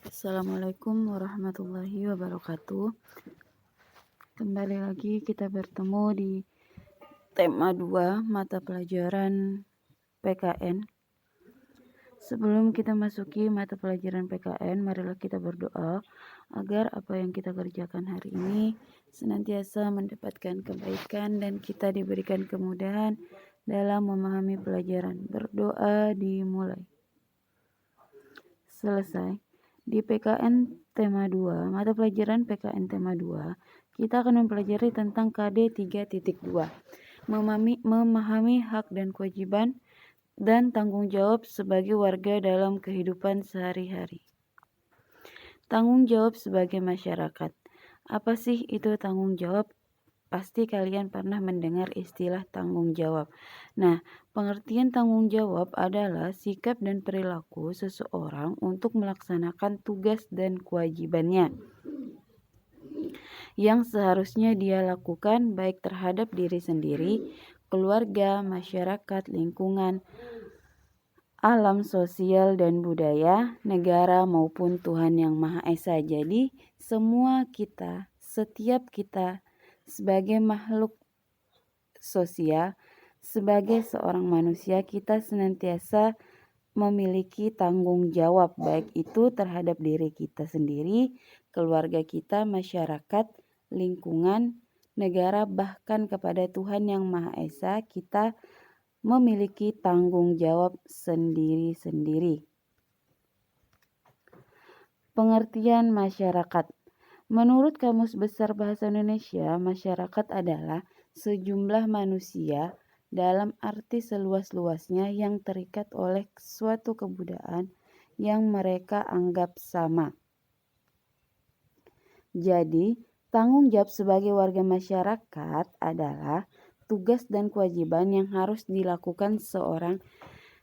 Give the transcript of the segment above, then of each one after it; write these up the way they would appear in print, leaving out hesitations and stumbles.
Assalamualaikum warahmatullahi wabarakatuh. Kembali lagi kita bertemu di tema 2 mata pelajaran PKN. Sebelum kita masuki mata pelajaran PKN, marilah kita berdoa agar apa yang kita kerjakan hari ini senantiasa mendapatkan kebaikan dan kita diberikan kemudahan dalam memahami pelajaran. Berdoa dimulai. Selesai. Di PKN tema 2, mata pelajaran PKN tema 2, kita akan mempelajari tentang KD 3.2, memahami hak dan kewajiban dan tanggung jawab sebagai warga dalam kehidupan sehari-hari. Tanggung jawab sebagai masyarakat. Apa sih itu tanggung jawab? Pasti kalian pernah mendengar istilah tanggung jawab. Nah, pengertian tanggung jawab adalah sikap dan perilaku seseorang untuk melaksanakan tugas dan kewajibannya yang seharusnya dia lakukan baik terhadap diri sendiri, keluarga, masyarakat, lingkungan, alam sosial dan budaya, negara maupun Tuhan Yang Maha Esa. Jadi, semua kita, setiap kita sebagai makhluk sosial, sebagai seorang manusia kita senantiasa memiliki tanggung jawab baik itu terhadap diri kita sendiri, keluarga kita, masyarakat, lingkungan, negara, bahkan kepada Tuhan Yang Maha Esa kita memiliki tanggung jawab sendiri-sendiri. Pengertian masyarakat. Menurut Kamus Besar Bahasa Indonesia, masyarakat adalah sejumlah manusia dalam arti seluas-luasnya yang terikat oleh suatu kebudayaan yang mereka anggap sama. Jadi, tanggung jawab sebagai warga masyarakat adalah tugas dan kewajiban yang harus dilakukan seorang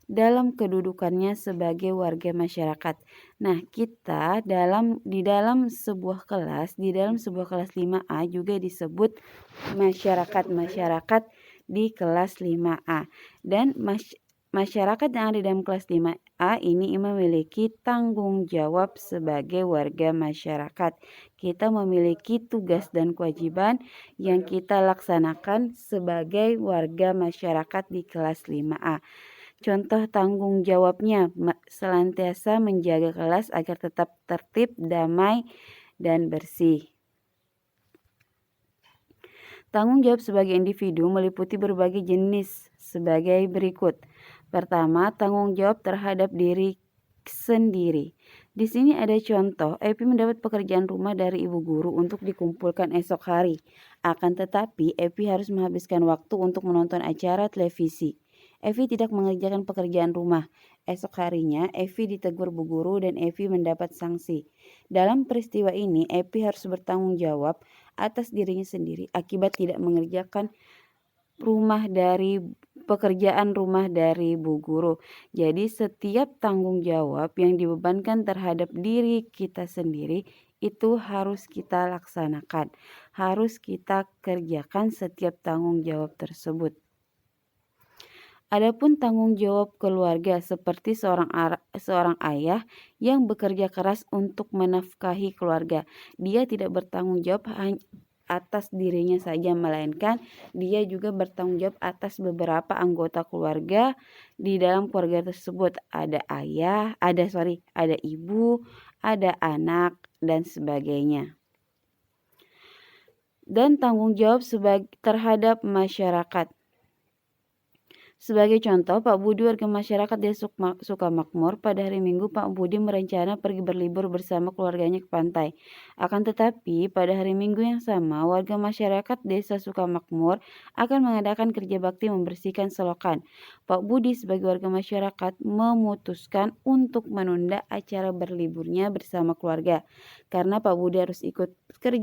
dalam kedudukannya sebagai warga masyarakat. Nah, kita di dalam sebuah kelas 5A juga disebut masyarakat di kelas 5A. Dan masyarakat yang ada dalam kelas 5A ini memiliki tanggung jawab sebagai warga masyarakat. Kita memiliki tugas dan kewajiban yang kita laksanakan sebagai warga masyarakat di kelas 5A. Contoh tanggung jawabnya senantiasa menjaga kelas agar tetap tertib, damai, dan bersih. Tanggung jawab sebagai individu meliputi berbagai jenis sebagai berikut. Pertama, tanggung jawab terhadap diri sendiri. Di sini ada contoh, Epi mendapat pekerjaan rumah dari ibu guru untuk dikumpulkan esok hari. Akan tetapi, Epi harus menghabiskan waktu untuk menonton acara televisi. Evi tidak mengerjakan pekerjaan rumah. Esok harinya, Evi ditegur bu guru dan Evi mendapat sanksi. Dalam peristiwa ini, Evi harus bertanggung jawab atas dirinya sendiri akibat tidak mengerjakan pekerjaan rumah dari bu guru. Jadi setiap tanggung jawab yang dibebankan terhadap diri kita sendiri itu harus kita laksanakan. Harus kita kerjakan setiap tanggung jawab tersebut. Adapun tanggung jawab keluarga seperti seorang ayah yang bekerja keras untuk menafkahi keluarga. Dia tidak bertanggung jawab atas dirinya saja, melainkan dia juga bertanggung jawab atas beberapa anggota keluarga di dalam keluarga tersebut. Ada ibu, ada anak, dan sebagainya. Dan tanggung jawab terhadap masyarakat. Sebagai contoh, Pak Budi warga masyarakat Desa Sukamakmur pada hari Minggu Pak Budi merencana pergi berlibur bersama keluarganya ke pantai. Akan tetapi pada hari Minggu yang sama warga masyarakat Desa Sukamakmur akan mengadakan kerja bakti membersihkan selokan. Pak Budi sebagai warga masyarakat memutuskan untuk menunda acara berliburnya bersama keluarga karena Pak Budi harus ikut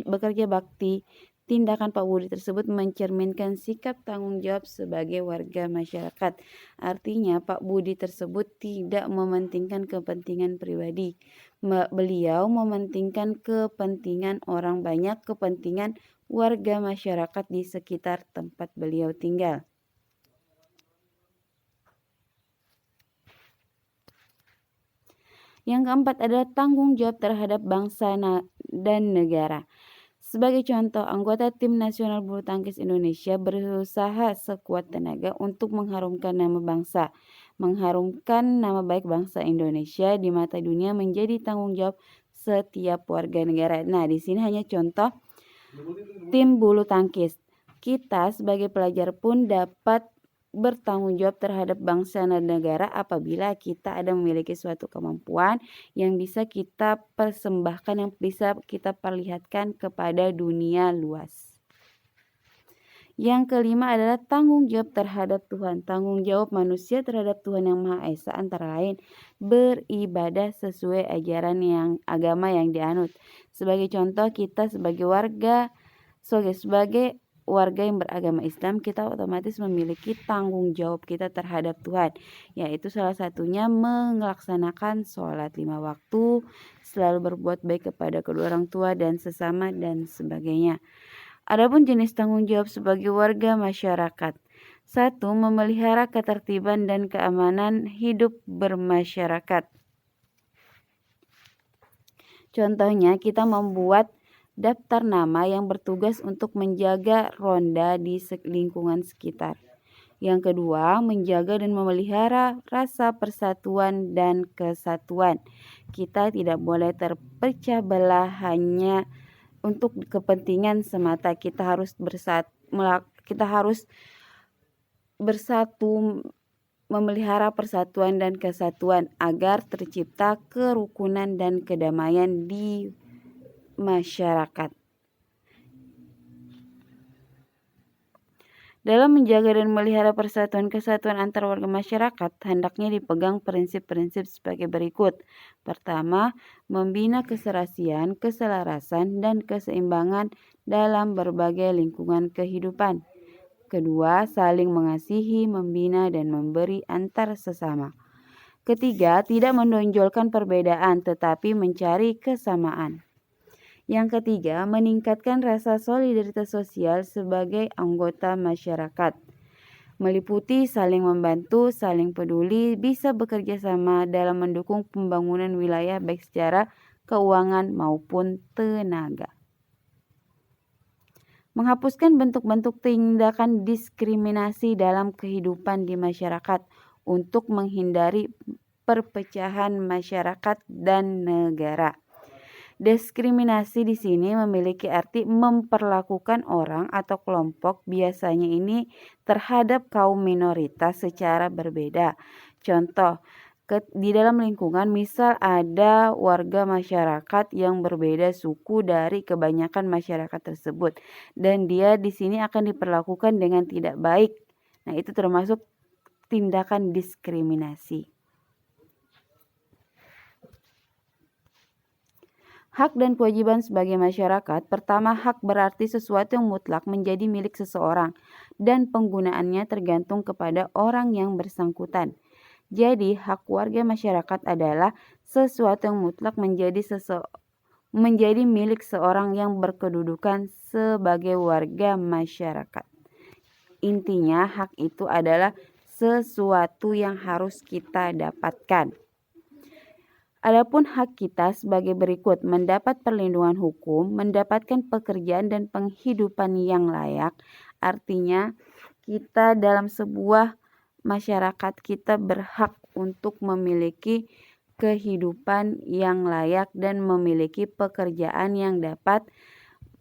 bekerja bakti. Tindakan Pak Budi tersebut mencerminkan sikap tanggung jawab sebagai warga masyarakat. Artinya Pak Budi tersebut tidak mementingkan kepentingan pribadi. Beliau mementingkan kepentingan orang banyak, kepentingan warga masyarakat di sekitar tempat beliau tinggal. Yang keempat adalah tanggung jawab terhadap bangsa dan negara. Sebagai contoh, anggota tim nasional bulu tangkis Indonesia berusaha sekuat tenaga untuk mengharumkan nama bangsa. Mengharumkan nama baik bangsa Indonesia di mata dunia menjadi tanggung jawab setiap warga negara. Nah, di sini hanya contoh tim bulu tangkis. Kita sebagai pelajar pun dapat bertanggung jawab terhadap bangsa dan negara apabila kita ada memiliki suatu kemampuan yang bisa kita persembahkan, yang bisa kita perlihatkan kepada dunia luas. Yang kelima adalah tanggung jawab terhadap Tuhan. Tanggung jawab manusia terhadap Tuhan Yang Maha Esa antara lain beribadah sesuai ajaran agama yang dianut. Sebagai contoh, kita sebagai warga yang beragama Islam, kita otomatis memiliki tanggung jawab kita terhadap Tuhan, yaitu salah satunya melaksanakan sholat 5 waktu, selalu berbuat baik kepada kedua orang tua dan sesama, dan sebagainya. Adapun jenis tanggung jawab sebagai warga masyarakat. 1. Memelihara ketertiban dan keamanan hidup bermasyarakat. Contohnya, kita membuat daftar nama yang bertugas untuk menjaga ronda di lingkungan sekitar. Yang kedua, menjaga dan memelihara rasa persatuan dan kesatuan. Kita tidak boleh terpecah belah hanya untuk kepentingan semata. Kita harus bersatu, memelihara persatuan dan kesatuan agar tercipta kerukunan dan kedamaian di masyarakat. Dalam menjaga dan memelihara persatuan kesatuan antar warga masyarakat, hendaknya dipegang prinsip-prinsip sebagai berikut. Pertama, membina keserasian, keselarasan, dan keseimbangan dalam berbagai lingkungan kehidupan. Kedua, saling mengasihi, membina, dan memberi antar sesama. Ketiga, tidak menonjolkan perbedaan tetapi mencari kesamaan. Yang ketiga, meningkatkan rasa solidaritas sosial sebagai anggota masyarakat. Meliputi saling membantu, saling peduli, bisa bekerja sama dalam mendukung pembangunan wilayah baik secara keuangan maupun tenaga. Menghapuskan bentuk-bentuk tindakan diskriminasi dalam kehidupan di masyarakat untuk menghindari perpecahan masyarakat dan negara. Diskriminasi di sini memiliki arti memperlakukan orang atau kelompok, biasanya ini terhadap kaum minoritas secara berbeda. Contoh, di dalam lingkungan misal ada warga masyarakat yang berbeda suku dari kebanyakan masyarakat tersebut dan dia di sini akan diperlakukan dengan tidak baik. Nah, itu termasuk tindakan diskriminasi. Hak dan kewajiban sebagai masyarakat. Pertama, hak berarti sesuatu yang mutlak menjadi milik seseorang dan penggunaannya tergantung kepada orang yang bersangkutan. Jadi, hak warga masyarakat adalah sesuatu yang mutlak menjadi milik seorang yang berkedudukan sebagai warga masyarakat. Intinya, hak itu adalah sesuatu yang harus kita dapatkan. Adapun hak kita sebagai berikut: mendapat perlindungan hukum, mendapatkan pekerjaan dan penghidupan yang layak. Artinya, kita dalam sebuah masyarakat kita berhak untuk memiliki kehidupan yang layak dan memiliki pekerjaan yang dapat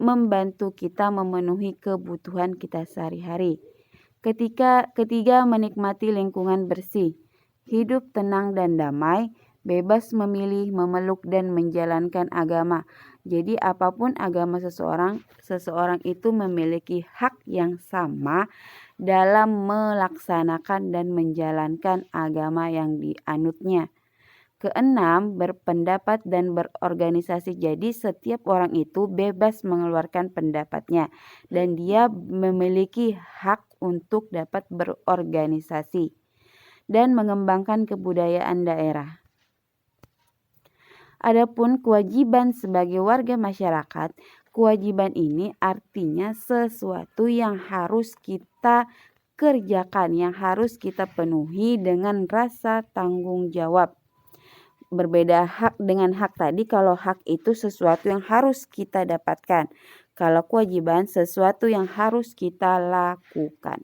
membantu kita memenuhi kebutuhan kita sehari-hari. Ketiga, menikmati lingkungan bersih, hidup tenang dan damai, bebas memilih, memeluk, dan menjalankan agama. Jadi apapun agama seseorang itu memiliki hak yang sama dalam melaksanakan dan menjalankan agama yang dianutnya. Keenam, berpendapat dan berorganisasi. Jadi setiap orang itu bebas mengeluarkan pendapatnya dan dia memiliki hak untuk dapat berorganisasi dan mengembangkan kebudayaan daerah. Adapun kewajiban sebagai warga masyarakat, kewajiban ini artinya sesuatu yang harus kita kerjakan, yang harus kita penuhi dengan rasa tanggung jawab. berbeda hak dengan hak tadi, kalau hak itu sesuatu yang harus kita dapatkan. Kalau kewajiban sesuatu yang harus kita lakukan.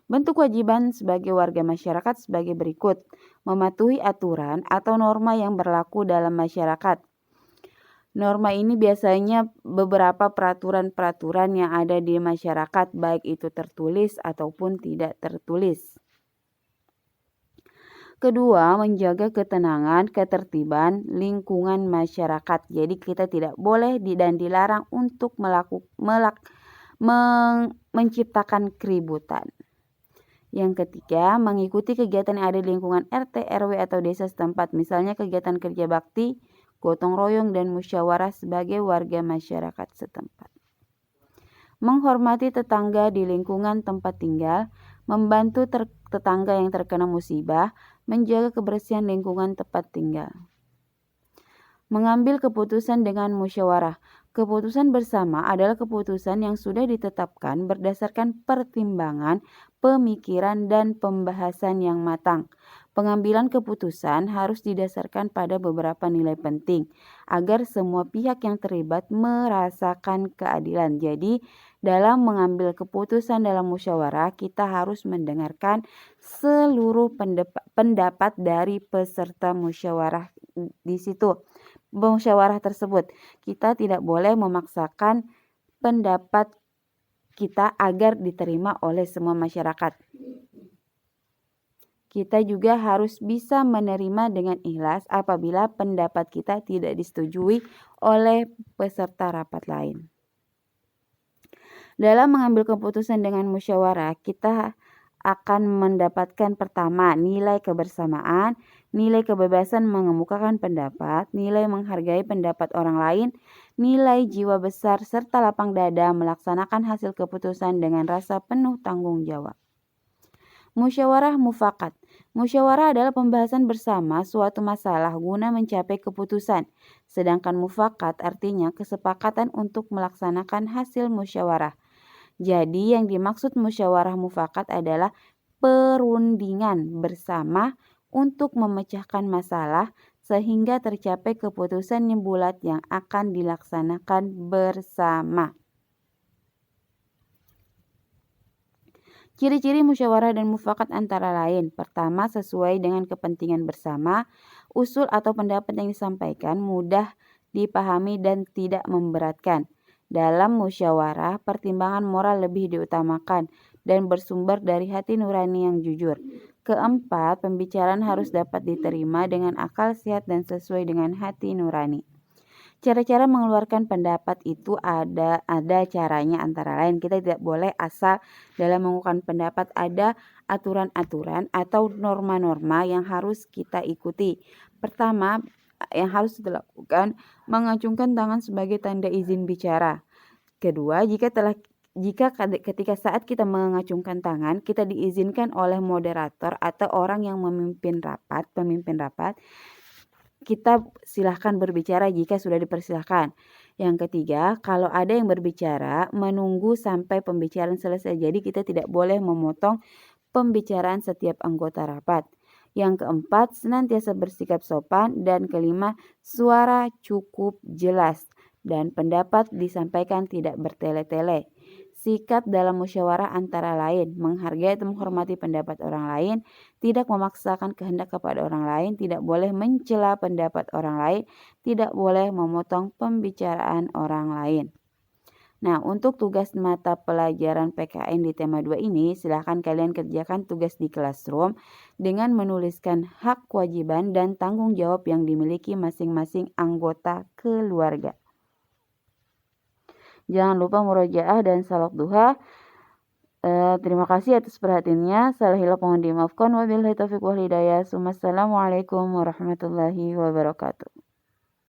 Bentuk kewajiban sebagai warga masyarakat sebagai berikut. Mematuhi aturan atau norma yang berlaku dalam masyarakat. Norma ini biasanya beberapa peraturan-peraturan yang ada di masyarakat, baik itu tertulis ataupun tidak tertulis. Kedua, menjaga ketenangan, ketertiban lingkungan masyarakat. Jadi kita tidak boleh dan dilarang untuk menciptakan keributan. Yang ketiga, mengikuti kegiatan yang ada di lingkungan RT, RW, atau desa setempat. Misalnya kegiatan kerja bakti, gotong royong, dan musyawarah sebagai warga masyarakat setempat. Menghormati tetangga di lingkungan tempat tinggal, membantu tetangga yang terkena musibah, menjaga kebersihan lingkungan tempat tinggal. Mengambil keputusan dengan musyawarah. Keputusan bersama adalah keputusan yang sudah ditetapkan berdasarkan pertimbangan, pemikiran, dan pembahasan yang matang. Pengambilan keputusan harus didasarkan pada beberapa nilai penting agar semua pihak yang terlibat merasakan keadilan. Jadi, dalam mengambil keputusan dalam musyawarah, kita harus mendengarkan seluruh pendapat dari peserta musyawarah di situ. Musyawarah tersebut, kita tidak boleh memaksakan pendapat kita agar diterima oleh semua masyarakat. Kita juga harus bisa menerima dengan ikhlas apabila pendapat kita tidak disetujui oleh peserta rapat lain. Dalam mengambil keputusan dengan musyawarah, kita akan mendapatkan pertama, nilai kebersamaan, nilai kebebasan mengemukakan pendapat, nilai menghargai pendapat orang lain, nilai jiwa besar, serta lapang dada melaksanakan hasil keputusan dengan rasa penuh tanggung jawab. Musyawarah mufakat. Musyawarah adalah pembahasan bersama suatu masalah guna mencapai keputusan. Sedangkan mufakat artinya kesepakatan untuk melaksanakan hasil musyawarah. Jadi yang dimaksud musyawarah mufakat adalah perundingan bersama untuk memecahkan masalah sehingga tercapai keputusan yang bulat yang akan dilaksanakan bersama. Ciri-ciri musyawarah dan mufakat antara lain. Pertama, sesuai dengan kepentingan bersama, usul atau pendapat yang disampaikan mudah dipahami dan tidak memberatkan. Dalam musyawarah, pertimbangan moral lebih diutamakan dan bersumber dari hati nurani yang jujur. Keempat, pembicaraan harus dapat diterima dengan akal sehat dan sesuai dengan hati nurani. Cara-cara mengeluarkan pendapat itu ada caranya, antara lain kita tidak boleh asal dalam mengeluarkan pendapat, ada aturan-aturan atau norma-norma yang harus kita ikuti. Pertama, yang harus dilakukan mengacungkan tangan sebagai tanda izin bicara. Kedua, ketika saat kita mengacungkan tangan, kita diizinkan oleh moderator atau orang yang pemimpin rapat, kita silahkan berbicara jika sudah dipersilahkan. Yang ketiga, kalau ada yang berbicara, menunggu sampai pembicaraan selesai. Jadi kita tidak boleh memotong pembicaraan setiap anggota rapat. Yang keempat, senantiasa bersikap sopan. Dan kelima, suara cukup jelas dan pendapat disampaikan tidak bertele-tele. Sikap dalam musyawarah antara lain, menghargai atau menghormati pendapat orang lain, tidak memaksakan kehendak kepada orang lain, tidak boleh mencela pendapat orang lain, tidak boleh memotong pembicaraan orang lain. Nah, untuk tugas mata pelajaran PKN di tema 2 ini, silahkan kalian kerjakan tugas di Classroom dengan menuliskan hak, kewajiban, dan tanggung jawab yang dimiliki masing-masing anggota keluarga. Jangan lupa murojaah dan salat duha. Terima kasih atas perhatiannya. Salah hilaf mohon dimaafkan. Wabillahi taufiq wal hidayah. Assalamualaikum warahmatullahi wabarakatuh.